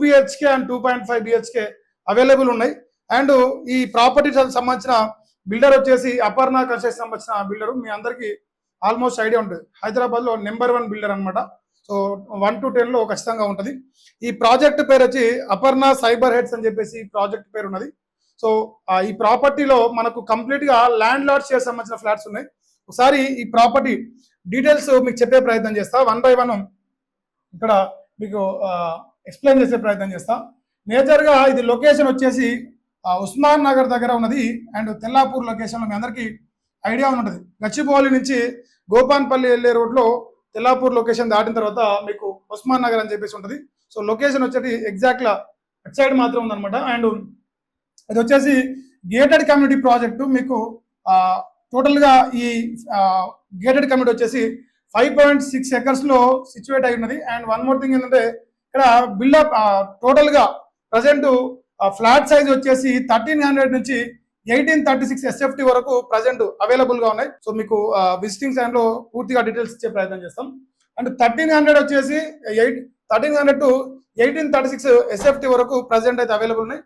BHK and 2.5 BHK available ఉన్నాయి. And ఈ property సంబంధించిన బిల్డర్ వచ్చేసి అపర్ణ కన్స్ట్రక్షన్ సంబంధించిన బిల్డర్ మీ అందరికీ ఆల్మోస్ట్ ఐడియా ఉంటుంది. హైదరాబాద్లో నెంబర్ 1 బిల్డర్ అనమాట. సో 1 to 10 ఖచ్చితంగా ఉంటుంది. ఈ ప్రాజెక్ట్ పేరు వచ్చి అపర్ణ సైబర్ హెడ్స్ అని చెప్పేసి ప్రాజెక్ట్ పేరు ఉన్నది. సో ఈ ప్రాపర్టీలో మనకు కంప్లీట్గా ల్యాండ్ లార్డ్ షేర్ సంబంధించిన ఫ్లాట్స్ ఉన్నాయి. ఒకసారి ఈ ప్రాపర్టీ డీటెయిల్స్ మీకు చెప్పే ప్రయత్నం చేస్తా. 1 by 1 ఇక్కడ మీకు ఎక్స్ప్లెయిన్ చేసే ప్రయత్నం చేస్తా. మేజర్గా ఇది లొకేషన్ వచ్చేసి ఉస్మాన్ నగర్ దగ్గర ఉన్నది. అండ్ తెల్లాపూర్ లొకేషన్లో మీ అందరికీ ఐడియా ఉంటుంది. గచ్చిబౌలి నుంచి గోపాన్పల్లి వెళ్ళే రోడ్లో తెల్లాపూర్ లొకేషన్ దాటిన తర్వాత మీకు ఉస్మాన్ నగర్ అని చెప్పేసి ఉంటుంది. సో లొకేషన్ వచ్చేసి ఎగ్జాక్ట్గా అటు సైడ్ మాత్రం ఉందన్నమాట. అండ్ ఇది వచ్చేసి గేటెడ్ కమ్యూనిటీ ప్రాజెక్టు. మీకు టోటల్గా ఈ గేటెడ్ కమ్యూనిటీ వచ్చేసి 5.6 acres సిచ్యువేట్ అయి ఉన్నది. అండ్ వన్ మోర్ థింగ్ ఏంటంటే ఇక్కడ బిల్డప్ టోటల్గా ప్రజెంట్ ఫ్లాట్ సైజ్ వచ్చేసి 1300 నుంచి 1836 SFT వరకు ప్రజెంట్ అవైలబుల్గా ఉన్నాయి. సో మీకు విజిటింగ్ టైంలో పూర్తిగా డీటెయిల్స్ ఇచ్చే ప్రయత్నం చేస్తాం. అండ్ 1300 వచ్చేసి 1300 to 1836 SFT వరకు ప్రజెంట్ అయితే అవైలబుల్ ఉన్నాయి.